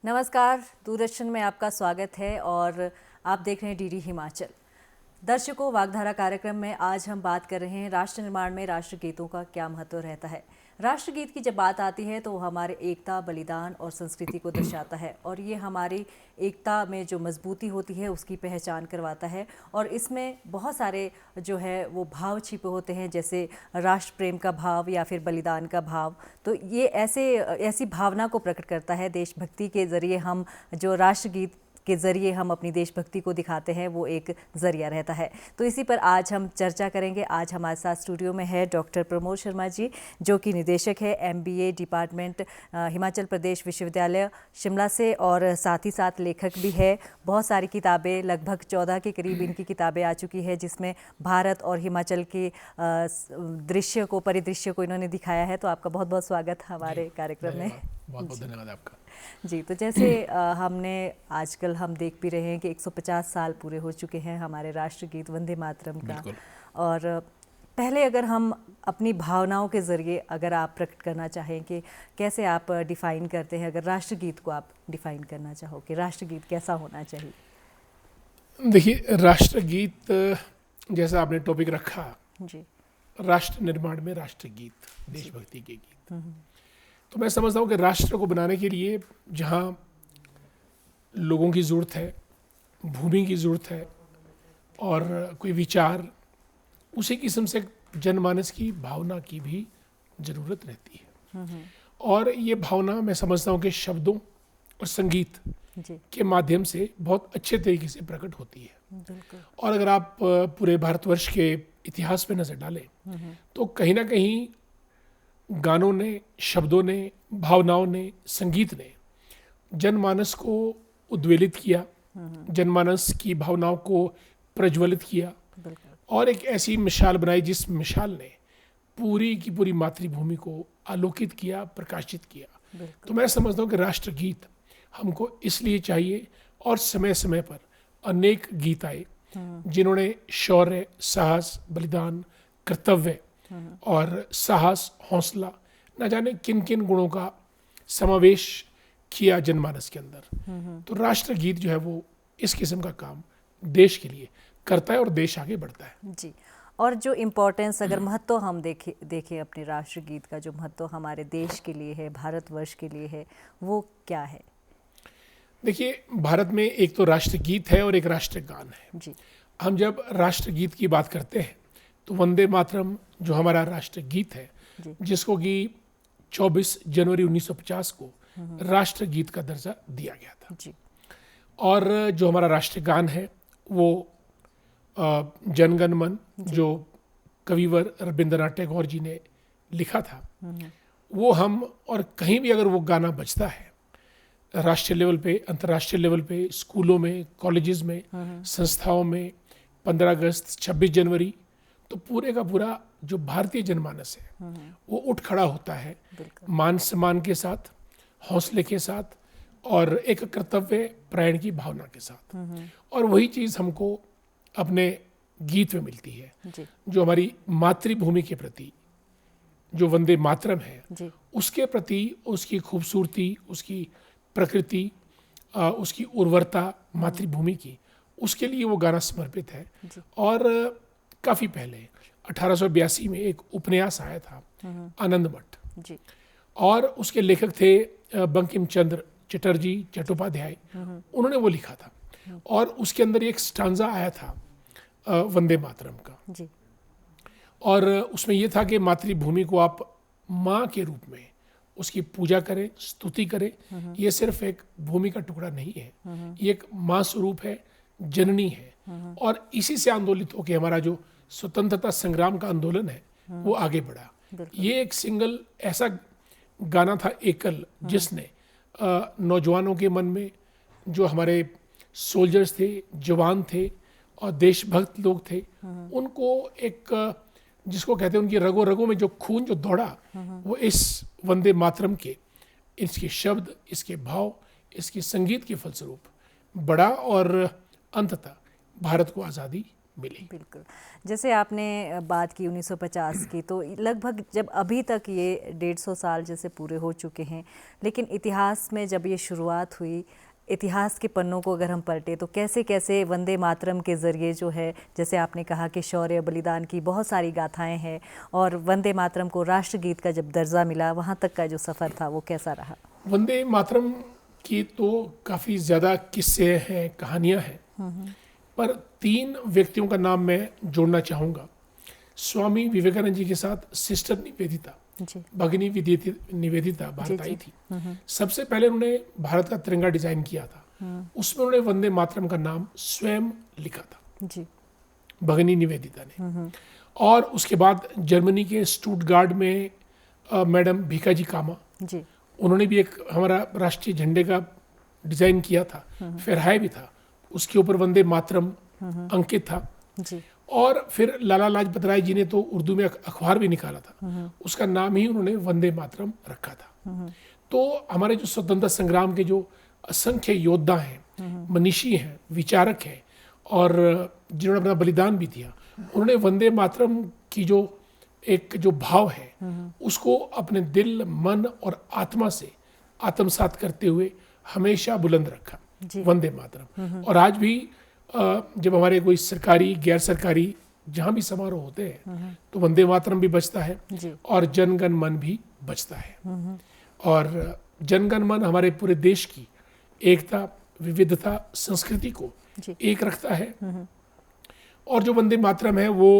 नमस्कार, दूरदर्शन में आपका स्वागत है और आप देख रहे हैं डीडी हिमाचल। दर्शकों, वागधारा कार्यक्रम में आज हम बात कर रहे हैं राष्ट्र निर्माण में राष्ट्रगीतों का क्या महत्व रहता है। राष्ट्रगीत की जब बात आती है तो वो हमारे एकता, बलिदान और संस्कृति को दर्शाता है और ये हमारी एकता में जो मजबूती होती है उसकी पहचान करवाता है। और इसमें बहुत सारे जो है वो भाव छिपे होते हैं, जैसे राष्ट्र प्रेम का भाव या फिर बलिदान का भाव। तो ये ऐसी भावना को प्रकट करता है। देशभक्ति के ज़रिए हम जो राष्ट्रगीत के ज़रिए हम अपनी देशभक्ति को दिखाते हैं, वो एक ज़रिया रहता है। तो इसी पर आज हम चर्चा करेंगे। आज हमारे साथ स्टूडियो में है डॉक्टर प्रमोद शर्मा जी, जो कि निदेशक है MBA डिपार्टमेंट हिमाचल प्रदेश विश्वविद्यालय शिमला से, और साथ ही साथ लेखक भी है। बहुत सारी किताबें, लगभग 14 के करीब इनकी किताबें आ चुकी है, जिसमें भारत और हिमाचल के परिदृश्य को इन्होंने दिखाया है। तो आपका बहुत बहुत स्वागत हमारे कार्यक्रम में। बहुत बहुत धन्यवाद आपका जी। तो जैसे हमने आजकल हम देख भी रहे हैं कि 150 साल पूरे हो चुके हैं हमारे राष्ट्रगीत वंदे मातरम का। और पहले अगर हम अपनी भावनाओं के ज़रिए अगर आप प्रकट करना चाहें कि कैसे आप डिफ़ाइन करते हैं, अगर राष्ट्रगीत को आप डिफ़ाइन करना चाहो कि राष्ट्रगीत कैसा होना चाहिए। देखिए, राष्ट्रगीत जैसा आपने टॉपिक रखा जी, राष्ट्र निर्माण में राष्ट्रगीत, देशभक्ति के गीत, तो मैं समझता हूँ कि राष्ट्र को बनाने के लिए जहाँ लोगों की ज़रूरत है, भूमि की ज़रूरत है और कोई विचार, उसी किस्म से जनमानस की भावना की भी ज़रूरत रहती है। और ये भावना मैं समझता हूँ कि शब्दों और संगीत जी, के माध्यम से बहुत अच्छे तरीके से प्रकट होती है। बिल्कुल। और अगर आप पूरे भारतवर्ष के इतिहास पे नज़र डालें तो कहीं ना कहीं गानों ने, शब्दों ने, भावनाओं ने, संगीत ने जनमानस को उद्वेलित किया, जनमानस की भावनाओं को प्रज्वलित किया और एक ऐसी मिसाल बनाई जिस मिसाल ने पूरी की पूरी मातृभूमि को आलोकित किया, प्रकाशित किया। तो मैं समझता हूँ कि राष्ट्रगीत हमको इसलिए चाहिए, और समय समय पर अनेक गीत आए जिन्होंने शौर्य, साहस, बलिदान, कर्तव्य और साहस, हौसला, न जाने किन किन गुणों का समावेश किया जनमानस के अंदर। तो राष्ट्रगीत जो है वो इस किस्म का काम देश के लिए करता है और देश आगे बढ़ता है। जी। और जो इम्पोर्टेंस, अगर महत्व हम देखें अपने राष्ट्रगीत का, जो महत्व हमारे देश के लिए है, भारतवर्ष के लिए है, वो क्या है? देखिए, भारत में एक तो राष्ट्रगीत है और एक राष्ट्रगान है। जी, हम जब राष्ट्रगीत की बात करते हैं तो वंदे मातरम जो हमारा राष्ट्रगीत है, जिसको कि 24 जनवरी 1950 को राष्ट्रगीत का दर्जा दिया गया था। जी, और जो हमारा राष्ट्रगान है वो जनगण मन, जो कविवर रविंद्रनाथ टैगोर जी ने लिखा था, वो हम, और कहीं भी अगर वो गाना बजता है राष्ट्रीय लेवल पे, अंतर्राष्ट्रीय लेवल पे, स्कूलों में, कॉलेजेस में, संस्थाओं में, 15 अगस्त, 26 जनवरी, तो पूरे का पूरा जो भारतीय जनमानस है वो उठ खड़ा होता है, मान सम्मान के साथ, हौसले के साथ और एक कर्तव्य प्रायण की भावना के साथ। और वही चीज़ हमको अपने गीत में मिलती है, जो हमारी मातृभूमि के प्रति जो वंदे मातरम है उसके प्रति, उसकी खूबसूरती, उसकी प्रकृति, उसकी उर्वरता मातृभूमि की, उसके लिए वो गाना समर्पित है। और काफ़ी पहले 1882 में एक उपन्यास आया था, आनंद मठ, और उसके लेखक थे बंकिम चंद्र चटर्जी चट्टोपाध्याय। उन्होंने वो लिखा था और उसके अंदर एक स्टांजा आया था वंदे मातरम का। और उसमें ये था कि मातृभूमि को आप माँ के रूप में उसकी पूजा करें, स्तुति करें। ये सिर्फ एक भूमि का टुकड़ा नहीं है, ये एक माँ स्वरूप है, जननी है। और इसी से आंदोलित होकर हमारा जो स्वतंत्रता संग्राम का आंदोलन है वो आगे बढ़ा। ये एक सिंगल ऐसा गाना था, एकल, जिसने नौजवानों के मन में, जो हमारे सोल्जर्स थे, जवान थे और देशभक्त लोग थे, उनको एक, जिसको कहते हैं उनकी रगों रगों में जो खून जो दौड़ा, वो इस वंदे मातरम के, इसके शब्द, इसके भाव, इसके संगीत के फलस्वरूप बड़ा और अंततः भारत को आज़ादी मिली। बिल्कुल। जैसे आपने बात की 1950 की, तो लगभग जब अभी तक ये 150 साल जैसे पूरे हो चुके हैं, लेकिन इतिहास में जब ये शुरुआत हुई, इतिहास के पन्नों को अगर हम पलटे तो कैसे कैसे वंदे मातरम के ज़रिए जो है, जैसे आपने कहा कि शौर्य बलिदान की बहुत सारी गाथाएं हैं, और वंदे मातरम को राष्ट्रगीत का जब दर्जा मिला, वहाँ तक का जो सफ़र था वो कैसा रहा? वंदे मातरम की तो काफ़ी ज़्यादा किस्से हैं, कहानियाँ हैं, पर 3 व्यक्तियों का नाम मैं जोड़ना चाहूँगा। स्वामी विवेकानंद जी के साथ सिस्टर निवेदिता, जी भगिनी निवेदिता जी भारत आई जी। थी। सबसे पहले उन्होंने भारत का तिरंगा डिजाइन किया था, उसमें उन्होंने वंदे मातरम का नाम स्वयं लिखा था, जी भगिनी निवेदिता ने। और उसके बाद जर्मनी के स्टुटगार्ड में मैडम भीकाजी कामा, जी उन्होंने भी एक हमारा राष्ट्रीय झंडे का डिजाइन किया था, फहराया भी था, उसके ऊपर वंदे मातरम अंकित था। जी और फिर लाला लाजपत राय जी ने तो उर्दू में अखबार भी निकाला था, उसका नाम ही उन्होंने वंदे मातरम रखा था। तो हमारे जो स्वतंत्रता संग्राम के जो असंख्य योद्धा हैं, मनीषी हैं, विचारक हैं, और जिन्होंने अपना बलिदान भी दिया, उन्होंने वंदे मातरम की जो भाव है उसको अपने दिल, मन और आत्मा से आत्मसात करते हुए हमेशा बुलंद रखा, जी। वंदे मातरम। और आज भी जब हमारे कोई सरकारी, गैर सरकारी जहाँ भी समारोह होते हैं तो वंदे मातरम भी बजता है, जी और जनगण मन भी बजता है। और जनगण मन हमारे पूरे देश की एकता, विविधता, संस्कृति को जी एक रखता है। और जो वंदे मातरम है वो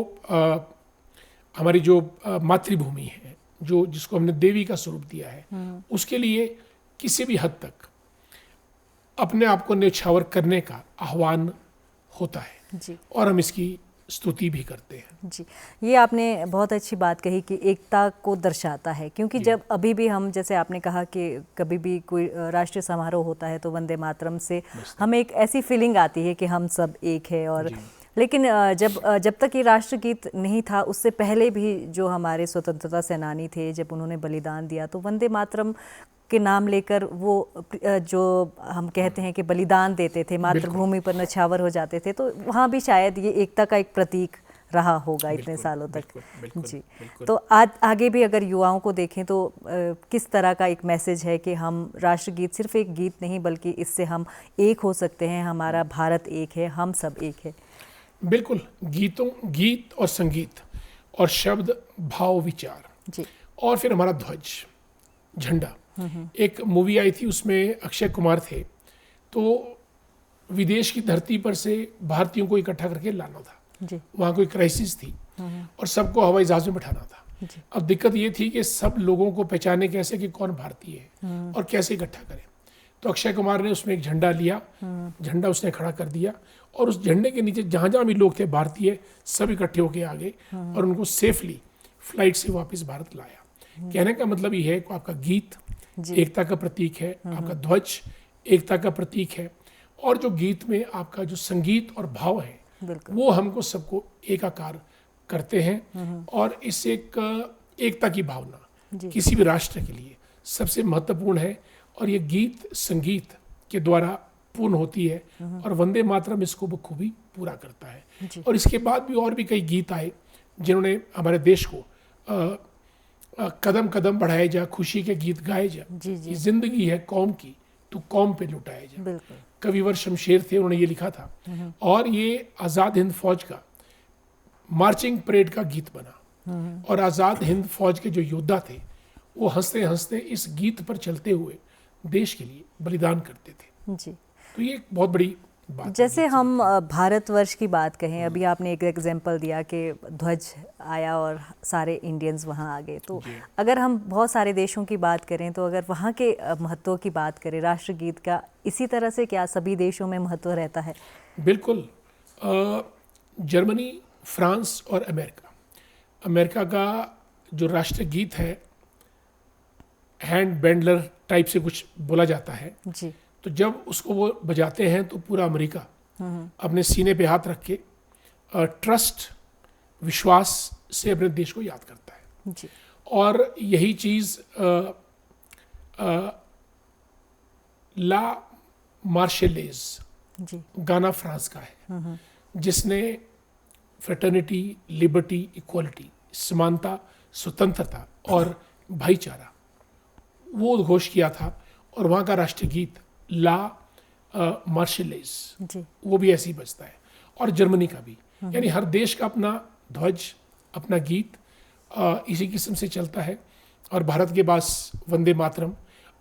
हमारी जो मातृभूमि है, जो जिसको हमने देवी का स्वरूप दिया है, उसके लिए किसी भी हद तक अपने आप को न्यौछावर करने का आह्वान होता है, जी और हम इसकी स्तुति भी करते हैं। जी। ये आपने बहुत अच्छी बात कही कि एकता को दर्शाता है, क्योंकि जब अभी भी हम, जैसे आपने कहा कि कभी भी कोई राष्ट्रीय समारोह होता है तो वंदे मातरम से हमें एक ऐसी फीलिंग आती है कि हम सब एक है। और लेकिन जब तक ये राष्ट्रगीत नहीं था, उससे पहले भी जो हमारे स्वतंत्रता सेनानी थे, जब उन्होंने बलिदान दिया तो वंदे मातरम के नाम लेकर वो जो हम कहते हैं कि बलिदान देते थे, मातृभूमि पर न्यौछावर हो जाते थे, तो वहाँ भी शायद ये एकता का एक प्रतीक रहा होगा इतने सालों तक। जी। तो आज आगे भी अगर युवाओं को देखें तो किस तरह का एक मैसेज है कि हम राष्ट्रगीत सिर्फ एक गीत नहीं, बल्कि इससे हम एक हो सकते हैं, हमारा भारत एक है, हम सब एक है। बिल्कुल, गीत और संगीत और शब्द, भाव, विचार, जी और फिर हमारा ध्वज, झंडा। एक मूवी आई थी, उसमें अक्षय कुमार थे, तो विदेश की धरती पर से भारतीयों को इकट्ठा करके लाना था। जी वहाँ कोई क्राइसिस थी और सबको हवाई जहाज में बैठाना था। जी अब दिक्कत ये थी कि सब लोगों को पहचाने कैसे कि कौन भारतीय है और कैसे इकट्ठा करें। तो अक्षय कुमार ने उसमें एक झंडा लिया, झंडा उसने खड़ा कर दिया, और उस झंडे के नीचे जहाँ जहाँ भी लोग थे भारतीय, सब इकट्ठे होके आ गए और उनको सेफली फ्लाइट से वापस भारत लाया। कहने का मतलब ये है कि आपका गीत एकता का प्रतीक है, आपका ध्वज एकता का प्रतीक है, और जो गीत में आपका जो संगीत और भाव है वो हमको सबको एकाकार करते हैं। और इस एकता की भावना किसी भी राष्ट्र के लिए सबसे महत्वपूर्ण है, और ये गीत संगीत के द्वारा पूर्ण होती है, और वंदे मातरम इसको बखूबी पूरा करता है। और इसके बाद भी और भी कई गीत आए जिन्होंने हमारे देश को कदम कदम बढ़ाए जा, खुशी के गीत गाए जा, ये जिंदगी है कौम की, तू कौम पे लुटाए जा। कविवर शमशेर थे, उन्होंने ये लिखा था, और ये आज़ाद हिंद फौज का मार्चिंग परेड का गीत बना। और आज़ाद हिंद फौज के जो योद्धा थे वो हंसते हंसते इस गीत पर चलते हुए देश के लिए बलिदान करते थे। जी। तो ये एक बहुत बड़ी बात। जैसे हम भारतवर्ष की बात कहें, अभी आपने एक एग्जांपल दिया कि ध्वज आया और सारे इंडियंस वहाँ आ गए, तो अगर हम बहुत सारे देशों की बात करें तो अगर वहाँ के महत्व की बात करें, राष्ट्रगीत का इसी तरह से क्या सभी देशों में महत्व रहता है? बिल्कुल। जर्मनी, फ्रांस और अमेरिका का जो राष्ट्रगीत है हैंड बैंडलर टाइप से कुछ बोला जाता है जी। तो जब उसको वो बजाते हैं तो पूरा अमेरिका अपने सीने पे हाथ रख के ट्रस्ट, विश्वास से अपने देश को याद करता है। जी। और यही चीज़ ला मार्शेलेज गाना फ्रांस का है, जिसने फ्रेटर्निटी, लिबर्टी, इक्वलिटी, समानता, स्वतंत्रता और भाईचारा, वो उद्घोष किया था। और वहाँ का राष्ट्रीय गीत ला मार्शलेज, जी वो भी ऐसे ही बजता है। और जर्मनी का भी, यानी हर देश का अपना ध्वज, अपना गीत इसी किस्म से चलता है। और भारत के पास वंदे मातरम।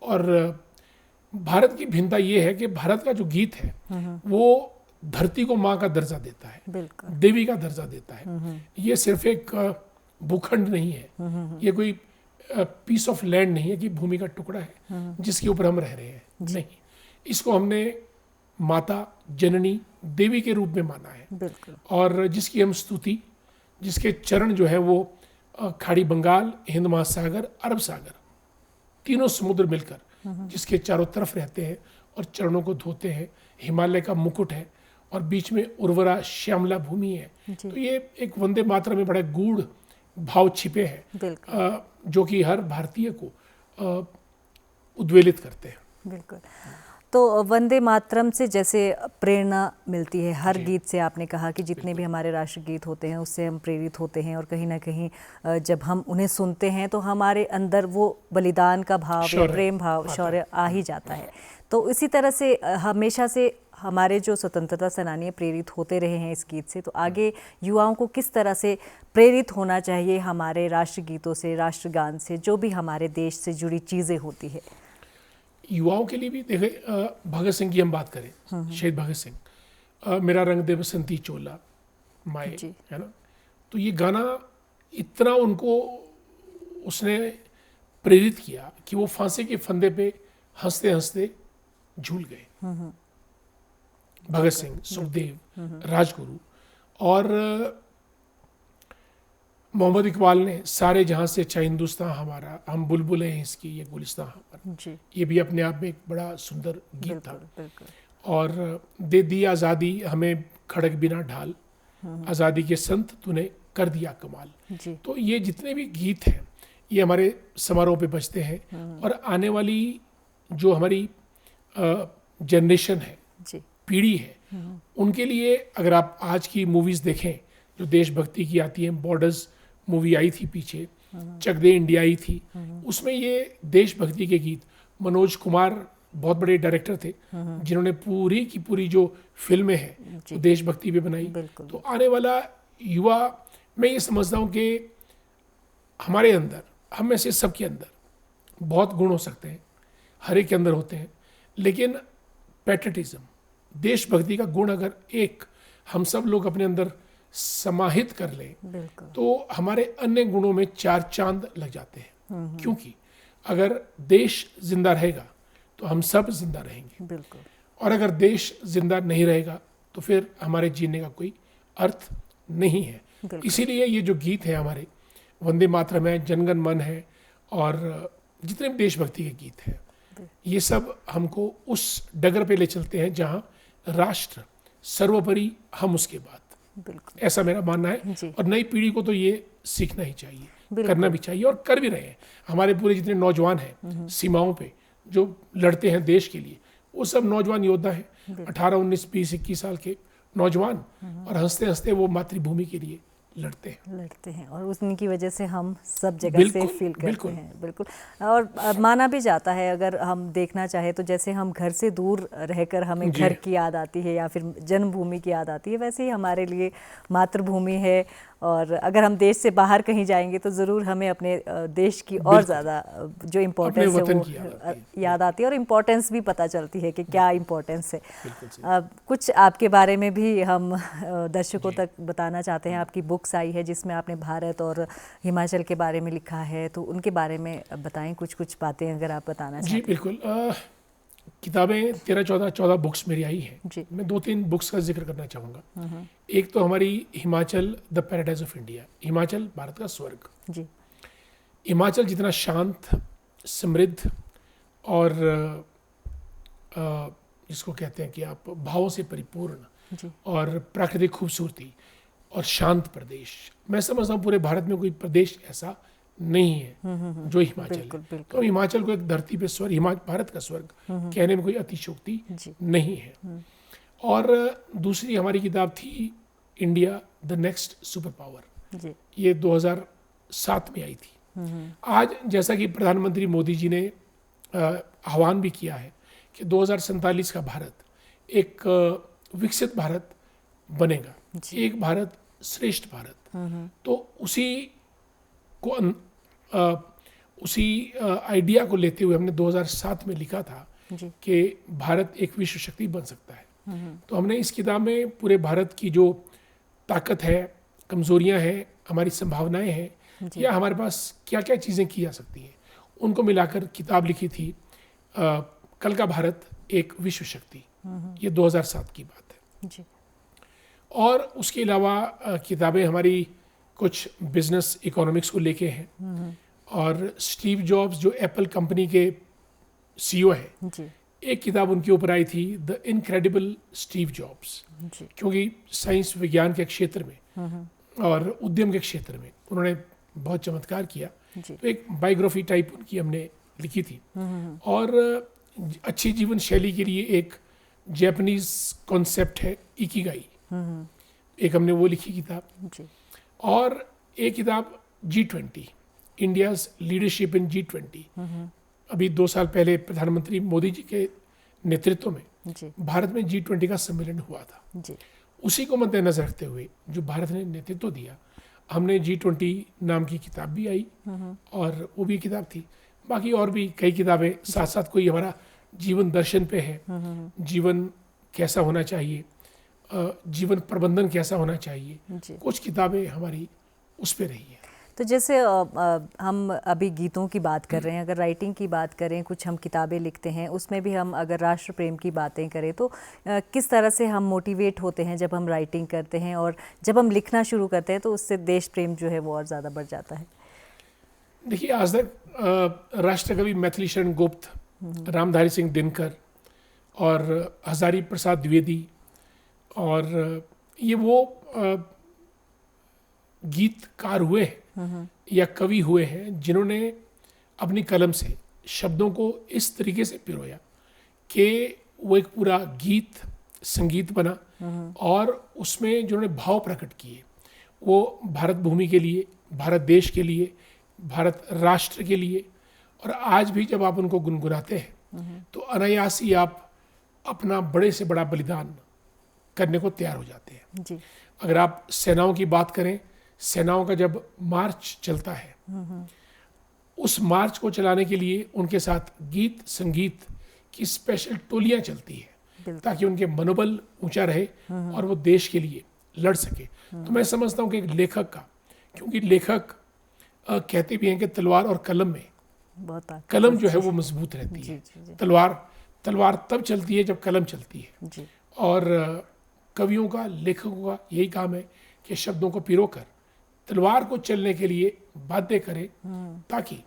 और भारत की भिन्नता ये है कि भारत का जो गीत है वो धरती को माँ का दर्जा देता है, बिल्कुल। देवी का दर्जा देता है। ये सिर्फ एक भूखंड नहीं है, ये कोई पीस ऑफ लैंड नहीं है कि भूमि का टुकड़ा है जिसके ऊपर हम रह रहे हैं, नहीं। इसको हमने माता, जननी, देवी के रूप में माना है। बिल्कुल। और जिसकी हम स्तुति, जिसके चरण जो है वो खाड़ी बंगाल, हिंद महासागर, अरब सागर, तीनों समुद्र मिलकर जिसके चारों तरफ रहते हैं और चरणों को धोते हैं, हिमालय का मुकुट है और बीच में उर्वरा श्यामला भूमि है। तो ये एक वंदे मातरम में बड़ा गूढ़ भाव छिपे हैं जो कि हर भारतीय को उद्वेलित करते हैं। बिल्कुल। तो वंदे मातरम से जैसे प्रेरणा मिलती है, हर गीत से आपने कहा कि जितने भी हमारे राष्ट्रगीत होते हैं उससे हम प्रेरित होते हैं, और कहीं ना कहीं जब हम उन्हें सुनते हैं तो हमारे अंदर वो बलिदान का भाव या प्रेम भाव, शौर्य आ ही जाता है। तो इसी तरह से हमेशा से हमारे जो स्वतंत्रता सेनानी प्रेरित होते रहे हैं इस गीत से, तो आगे युवाओं को किस तरह से प्रेरित होना चाहिए हमारे राष्ट्रगीतों से, राष्ट्रगान से, जो भी हमारे देश से जुड़ी चीज़ें होती है? युवाओं के लिए भी देखे, भगत सिंह की हम बात करें, शहीद भगत सिंह, मेरा रंग दे बसंती चोला माए, है ना। तो ये गाना इतना उनको उसने प्रेरित किया कि वो फांसी के फंदे पे हंसते हंसते झूल गए। भगत सिंह, सुखदेव, राजगुरु। और मोहम्मद इकबाल ने सारे जहां से अच्छा हिंदुस्तान हमारा, हम बुलबुल हैं इसकी, ये गुलिस्तान हमारा, ये भी अपने आप में एक बड़ा सुंदर गीत था। और दे दी आज़ादी हमें खड़क बिना ढाल, आज़ादी के संत तूने कर दिया कमाल। तो ये जितने भी गीत हैं ये हमारे समारोह पे बजते हैं। और आने वाली जो हमारी जनरेशन है, पीढ़ी है, उनके लिए अगर आप आज की मूवीज़ देखें जो देशभक्ति की आती हैं, बॉर्डर्स मूवी आई थी पीछे, चक दे इंडिया आई थी, उसमें ये देशभक्ति के गीत, मनोज कुमार बहुत बड़े डायरेक्टर थे जिन्होंने पूरी की पूरी जो फिल्में हैं वो देशभक्ति पे बनाई। तो आने वाला युवा, मैं ये समझता हूँ कि हमारे अंदर, हम में से सबके अंदर बहुत गुण हो सकते हैं, हर एक के अंदर होते हैं, लेकिन पैट्रियटिज्म, देशभक्ति का गुण अगर एक हम सब लोग अपने अंदर समाहित कर लें तो हमारे अन्य गुणों में चार चांद लग जाते हैं। क्योंकि अगर देश जिंदा रहेगा तो हम सब जिंदा रहेंगे, और अगर देश जिंदा नहीं रहेगा तो फिर हमारे जीने का कोई अर्थ नहीं है। इसीलिए ये जो गीत है हमारे, वंदे मातरम है, जनगण मन है, और जितने भी देशभक्ति के गीत हैं, ये सब हमको उस डगर पे ले चलते हैं जहाँ राष्ट्र सर्वोपरि, हम उसके बाद। ऐसा मेरा मानना है। और नई पीढ़ी को तो ये सीखना ही चाहिए, करना भी चाहिए, और कर भी रहे हैं। हमारे पूरे जितने नौजवान हैं सीमाओं पे जो लड़ते हैं देश के लिए, वो सब नौजवान योद्धा हैं, 18, 19, 20, 21 साल के नौजवान, और हंसते हंसते वो मातृभूमि के लिए लड़ते हैं, और उनकी वजह से हम सब जगह से फील करते हैं। बिल्कुल। और माना भी जाता है, अगर हम देखना चाहे तो जैसे हम घर से दूर रहकर हमें घर की याद आती है या फिर जन्मभूमि की याद आती है, वैसे ही हमारे लिए मातृभूमि है। और अगर हम देश से बाहर कहीं जाएंगे तो ज़रूर हमें अपने देश की और ज़्यादा जो इम्पोर्टेंस है वो याद आती है, और इम्पोर्टेंस भी पता चलती है कि क्या इम्पोर्टेंस है। कुछ आपके बारे में भी हम दर्शकों तक बताना चाहते हैं। आपकी बुक्स आई है जिसमें आपने भारत और हिमाचल के बारे में लिखा है, तो उनके बारे में बताएं कुछ बातें अगर आप बताना चाहते हैं। जी बिल्कुल। किताबें 13-14 बुक्स मेरी आई हैं। मैं 2-3 बुक्स का जिक्र करना चाहूँगा। एक तो हमारी Himachal the paradise of India, Himachal Bharat का स्वर्ग। जी। हिमाचल जितना शांत, समृद्ध और जिसको कहते हैं कि आप भावों से परिपूर्ण और प्राकृतिक खूबसूरती और शांत प्रदेश, मैं समझता हूँ पूरे भारत में कोई प्रदेश ऐसा नहीं है जो हिमाचल है। तो हिमाचल को एक धरती पे स्वर्ग, भारत का स्वर्ग कहने में कोई अतिशोक्ति नहीं है। और दूसरी हमारी किताब थी India the next super power, जी। ये 2007 में आई थी। आज जैसा कि प्रधानमंत्री मोदी जी ने आह्वान भी किया है कि 2047 का भारत एक विकसित भारत बनेगा, एक भारत श्रेष्ठ भारत। तो उसी को उसी आइडिया को लेते हुए हमने 2007 में लिखा था कि भारत एक विश्व शक्ति बन सकता है। तो हमने इस किताब में पूरे भारत की जो ताकत है, कमजोरियां हैं, हमारी संभावनाएं हैं, या हमारे पास क्या क्या चीज़ें की जा सकती हैं, उनको मिलाकर किताब लिखी थी कल का भारत एक विश्व शक्ति। ये 2007 की बात है जी। और उसके अलावा किताबें हमारी कुछ बिजनेस इकोनॉमिक्स को लेके हैं। और स्टीव जॉब्स जो एप्पल कंपनी के सीईओ है जी। एक किताब उनके ऊपर आई थी, द इनक्रेडिबल स्टीव जॉब्स, क्योंकि साइंस विज्ञान के क्षेत्र में और उद्यम के क्षेत्र में उन्होंने बहुत चमत्कार किया। तो एक बायोग्राफी टाइप उनकी हमने लिखी थी। और अच्छी जीवन शैली के लिए एक जापानीज कॉन्सेप्ट है इकिगाई, एक हमने वो लिखी किताब। और एक किताब G20, India's leadership in G20, अभी 2 साल पहले प्रधानमंत्री मोदी जी के नेतृत्व में भारत में G20 का सम्मेलन हुआ था। उसी को मद्देनजर रखते हुए जो भारत ने नेतृत्व दिया, हमने G20 नाम की किताब भी आई और वो भी किताब थी। बाकी और भी कई किताबें साथ साथ, कोई हमारा जीवन दर्शन पे है, जीवन कैसा होना चाहिए, जीवन प्रबंधन कैसा होना चाहिए, कुछ किताबें हमारी उस पे रही है। तो जैसे हम अभी गीतों की बात कर रहे हैं, अगर राइटिंग की बात करें, कुछ हम किताबें लिखते हैं, उसमें भी हम अगर राष्ट्र प्रेम की बातें करें तो किस तरह से हम मोटिवेट होते हैं जब हम राइटिंग करते हैं, और जब हम लिखना शुरू करते हैं तो उससे देश प्रेम जो है वो और ज़्यादा बढ़ जाता है। देखिए, आज तक राष्ट्रकवि मैथिली शरण गुप्त, रामधारी सिंह दिनकर और हजारी प्रसाद द्विवेदी और ये वो गीतकार हुए हैं या कवि हुए हैं जिन्होंने अपनी कलम से शब्दों को इस तरीके से पिरोया कि वो एक पूरा गीत संगीत बना, और उसमें जिन्होंने भाव प्रकट किए वो भारत भूमि के लिए, भारत देश के लिए, भारत राष्ट्र के लिए। और आज भी जब आप उनको गुनगुनाते हैं तो अनायास ही आप अपना बड़े से बड़ा बलिदान करने को तैयार हो जाते हैं जी। अगर आप सेनाओं की बात करें, सेनाओं का जब मार्च चलता है, उस मार्च को चलाने के लिए उनके साथ गीत संगीत की स्पेशल टोलियां चलती है ताकि उनके मनोबल ऊंचा रहे और वो देश के लिए लड़ सके। तो मैं समझता हूँ कि एक लेखक का, क्योंकि लेखक कहते भी हैं कि तलवार और कलम में, कलम जो है वो मजबूत रहती है। तलवार तब चलती है जब कलम चलती है। और कवियों का, लेखकों का यही काम है कि शब्दों को पिरोकर तलवार को चलने के लिए बाध्य करें ताकि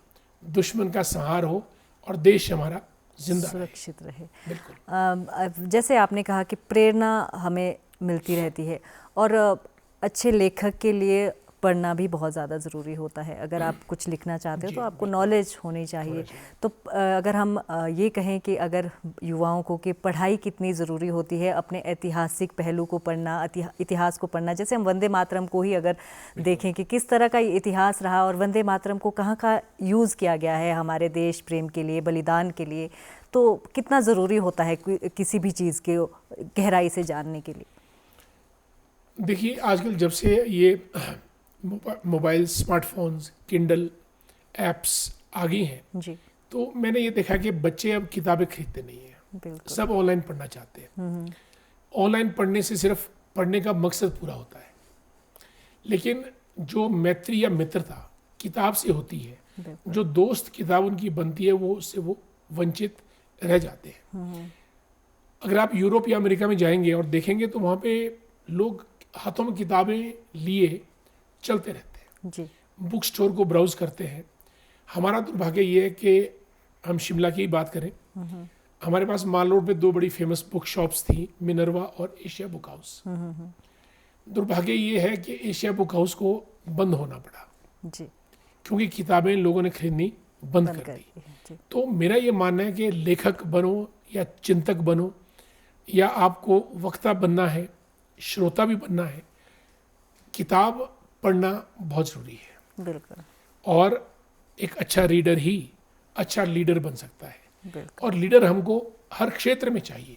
दुश्मन का संहार हो और देश हमारा जिंदा सुरक्षित रहे। बिल्कुल। जैसे आपने कहा कि प्रेरणा हमें मिलती रहती है, और अच्छे लेखक के लिए पढ़ना भी बहुत ज़्यादा ज़रूरी होता है। अगर आप कुछ लिखना चाहते हो तो आपको नॉलेज होनी चाहिए। तो अगर हम ये कहें कि अगर युवाओं को कि पढ़ाई कितनी ज़रूरी होती है, अपने ऐतिहासिक पहलू को पढ़ना, इतिहास को पढ़ना, जैसे हम वंदे मातरम को ही अगर देखें कि किस तरह का इतिहास रहा और वंदे मातरम को कहाँ का यूज़ किया गया है हमारे देश प्रेम के लिए, बलिदान के लिए, तो कितना ज़रूरी होता है किसी भी चीज़ के गहराई से जानने के लिए। देखिए, आजकल जब से ये मोबाइल, स्मार्टफोन्स, किंडल एप्स आ गई हैं जी, तो मैंने ये देखा कि बच्चे अब किताबें खरीदते नहीं हैं, सब ऑनलाइन पढ़ना चाहते हैं। ऑनलाइन पढ़ने से सिर्फ पढ़ने का मकसद पूरा होता है, लेकिन जो मैत्री या मित्रता किताब से होती है, जो दोस्त किताब उनकी बनती है, वो उससे वो वंचित रह जाते हैं। अगर आप यूरोप या अमेरिका में जाएंगे और देखेंगे तो वहाँ पे लोग हाथों में किताबें लिए चलते रहते हैं जी। बुक स्टोर को ब्राउज करते हैं। हमारा दुर्भाग्य ये है कि हम शिमला की बात करें, हमारे पास माल रोड पे 2 बड़ी फेमस बुक शॉप्स थी, मिनर्वा और एशिया बुक हाउस। दुर्भाग्य ये है कि एशिया बुक हाउस को बंद होना पड़ा जी, क्योंकि किताबें लोगों ने खरीदनी बंद कर दी। तो मेरा ये मानना है कि लेखक बनो या चिंतक बनो या आपको वक्ता बनना है, श्रोता भी बनना है, किताब पढ़ना बहुत ज़रूरी है, बिल्कुल और एक अच्छा रीडर ही अच्छा लीडर बन सकता है। बिल्कुल। और लीडर हमको हर क्षेत्र में चाहिए,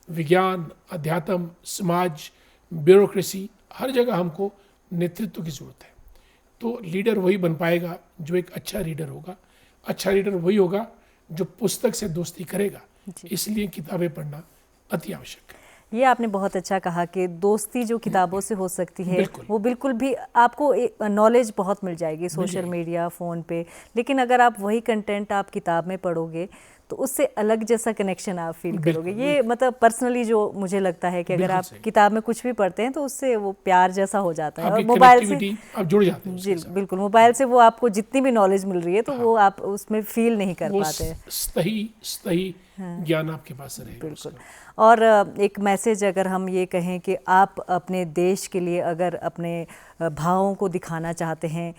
विज्ञान, अध्यात्म, समाज, ब्यूरोक्रेसी, हर जगह हमको नेतृत्व की ज़रूरत है। तो लीडर वही बन पाएगा जो एक अच्छा लीडर होगा। अच्छा लीडर वही होगा जो पुस्तक से दोस्ती करेगा। जी। इसलिए किताबें पढ़ना अति आवश्यक है। ये आपने बहुत अच्छा कहा कि दोस्ती जो किताबों से हो सकती है बिल्कुल। वो बिल्कुल भी आपको नॉलेज बहुत मिल जाएगी सोशल जाएगी। मीडिया, फ़ोन पे, लेकिन अगर आप वही कंटेंट आप किताब में पढ़ोगे तो उससे अलग जैसा कनेक्शन आप फील करोगे। बिल्कुल, ये मतलब पर्सनली जो मुझे लगता है कि अगर बिल्कुल आप सही। किताब में कुछ भी पढ़ते हैं तो उससे वो प्यार जैसा हो जाता है। और आपकी मोबाइल से कनेक्टिविटी आप जुड़ जाते हैं जी उसके साथ। बिल्कुल, मोबाइल से वो आपको जितनी भी नॉलेज मिल रही है तो वो आप उसमें फील नहीं कर वो पाते हैं। सही ज्ञान आपके पास रहेगा। बिल्कुल। और एक मैसेज अगर हम ये कहें कि आप अपने देश के लिए अगर अपने भावों को दिखाना चाहते हैं,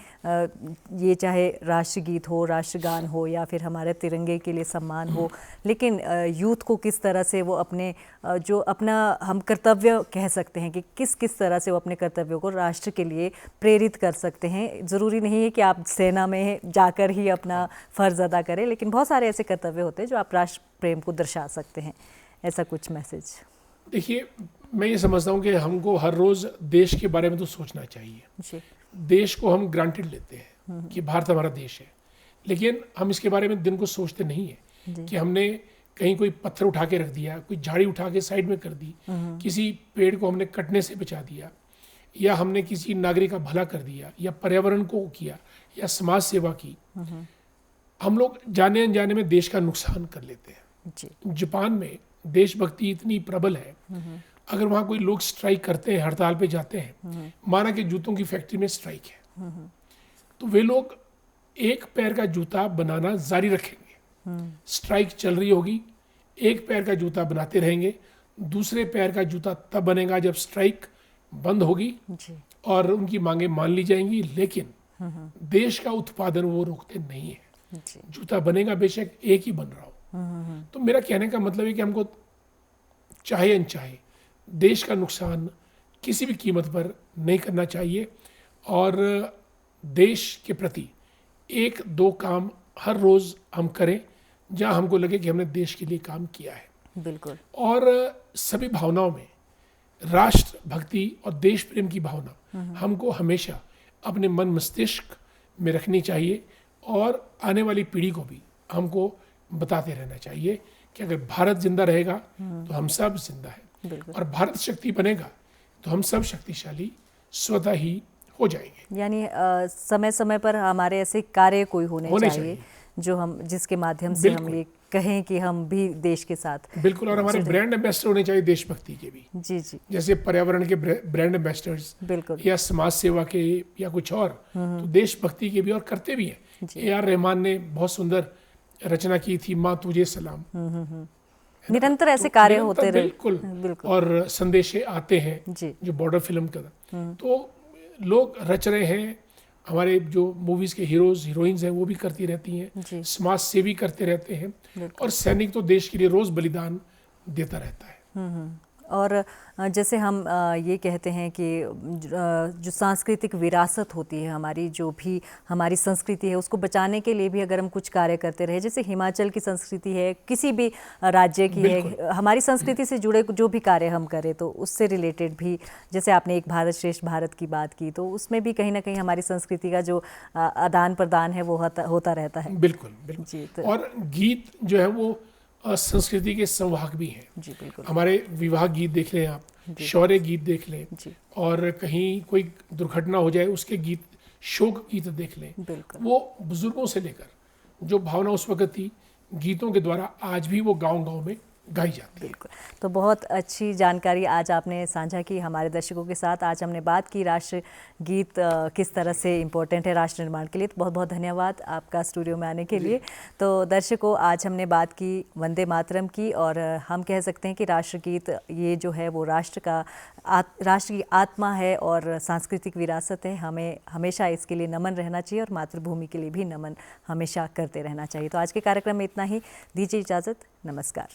ये चाहे राष्ट्रगीत हो, राष्ट्रगान हो, या फिर हमारे तिरंगे के लिए सम्मान हो, लेकिन यूथ को किस तरह से वो अपने जो अपना हम कर्तव्य कह सकते हैं कि किस किस तरह से वो अपने कर्तव्यों को राष्ट्र के लिए प्रेरित कर सकते हैं। ज़रूरी नहीं है कि आप सेना में जाकर ही अपना फ़र्ज़ अदा करें, लेकिन बहुत सारे ऐसे कर्तव्य होते हैं जो आप राष्ट्र प्रेम को दर्शा सकते हैं। ऐसा कुछ मैसेज? देखिए, मैं ये समझता हूँ कि हमको हर रोज़ देश के बारे में तो सोचना चाहिए। जी देश को हम ग्रांटेड लेते हैं कि भारत हमारा देश है, लेकिन हम इसके बारे में दिन को सोचते नहीं है कि हमने कहीं कोई पत्थर उठा के रख दिया, कोई झाड़ी उठा के साइड में कर दी, किसी पेड़ को हमने कटने से बचा दिया, या हमने किसी नागरिक का भला कर दिया, या पर्यावरण को किया, या समाज सेवा की। हम लोग जाने अनजाने में देश का नुकसान कर लेते हैं। जी जापान में देशभक्ति इतनी प्रबल है, अगर वहाँ कोई लोग स्ट्राइक करते हैं, हड़ताल पे जाते हैं, माना कि जूतों की फैक्ट्री में स्ट्राइक है, तो वे लोग एक पैर का जूता बनाना जारी रखेंगे। स्ट्राइक चल रही होगी, एक पैर का जूता बनाते रहेंगे, दूसरे पैर का जूता तब बनेगा जब स्ट्राइक बंद होगी जी और उनकी मांगे मान ली जाएंगी। लेकिन देश का उत्पादन वो रोकते नहीं है। जी जूता बनेगा, बेशक एक ही बन रहा हो। तो मेरा कहने का मतलब है कि हमको चाहे अनचाहे देश का नुकसान किसी भी कीमत पर नहीं करना चाहिए, और देश के प्रति एक दो काम हर रोज़ हम करें जहां हमको लगे कि हमने देश के लिए काम किया है। बिल्कुल। और सभी भावनाओं में राष्ट्र भक्ति और देश प्रेम की भावना हमको हमेशा अपने मन मस्तिष्क में रखनी चाहिए, और आने वाली पीढ़ी को भी हमको बताते रहना चाहिए कि अगर भारत जिंदा रहेगा तो हम सब जिंदा हैं, बिल्कुल। और भारत शक्ति बनेगा तो हम सब शक्तिशाली स्वतः ही हो जाएंगे। यानी समय समय पर हमारे ऐसे कार्य कोई होने चाहिए जो हम जिसके माध्यम से हम ये कहें कि हम भी देश के साथ। बिल्कुल। और हमारे ब्रांड एम्बेसडर होने चाहिए देशभक्ति के भी। जी जी जैसे पर्यावरण के ब्रांड एम्बेसडर्स, बिल्कुल। या समाज सेवा के, या कुछ और, तो देशभक्ति के भी और करते भी हैं। A.R. रहमान ने बहुत सुंदर रचना की थी, माँ तुझे सलाम। निरंतर ऐसे कार्य होते रहे। बिल्कुल। और संदेशे आते हैं जी जो बॉर्डर फिल्म का, तो लोग रच रहे हैं। हमारे जो मूवीज के हीरोज हीरोइंस हैं वो भी करती रहती हैं, समाज सेवी करते रहते हैं, और सैनिक तो देश के लिए रोज बलिदान देता रहता है। और जैसे हम ये कहते हैं कि जो सांस्कृतिक विरासत होती है हमारी, जो भी हमारी संस्कृति है, उसको बचाने के लिए भी अगर हम कुछ कार्य करते रहे, जैसे हिमाचल की संस्कृति है, किसी भी राज्य की है, हमारी संस्कृति से जुड़े जो भी कार्य हम करें तो उससे रिलेटेड भी, जैसे आपने एक भारत श्रेष्ठ भारत की बात की, तो उसमें भी कहीं ना कहीं हमारी संस्कृति का जो आदान प्रदान है वो होता रहता है। बिल्कुल बिल्कुल जी। तो और गीत जो है वो संस्कृति के संवाहक भी हैं। जी बिल्कुल। हमारे विवाह गीत देख लें आप, शौर्य गीत देख लें, और कहीं कोई दुर्घटना हो जाए उसके गीत, शोक गीत देख लें। बिल्कुल। वो बुजुर्गों से लेकर जो भावना उस वक्त थी, गीतों के द्वारा आज भी वो गांव-गांव में गाई जाती है। बिल्कुल। तो बहुत अच्छी जानकारी आज आपने साझा की हमारे दर्शकों के साथ। आज हमने बात की राष्ट्र गीत किस तरह से इम्पोर्टेंट है राष्ट्र निर्माण के लिए। तो बहुत बहुत धन्यवाद आपका स्टूडियो में आने के लिए। तो दर्शकों, आज हमने बात की वंदे मातरम की, और हम कह सकते हैं कि राष्ट्रगीत ये जो है वो राष्ट्र की आत्मा है और सांस्कृतिक विरासत है। हमें हमेशा इसके लिए नमन रहना चाहिए, और मातृभूमि के लिए भी नमन हमेशा करते रहना चाहिए। तो आज के कार्यक्रम में इतना ही। दीजिए इजाज़त। नमस्कार।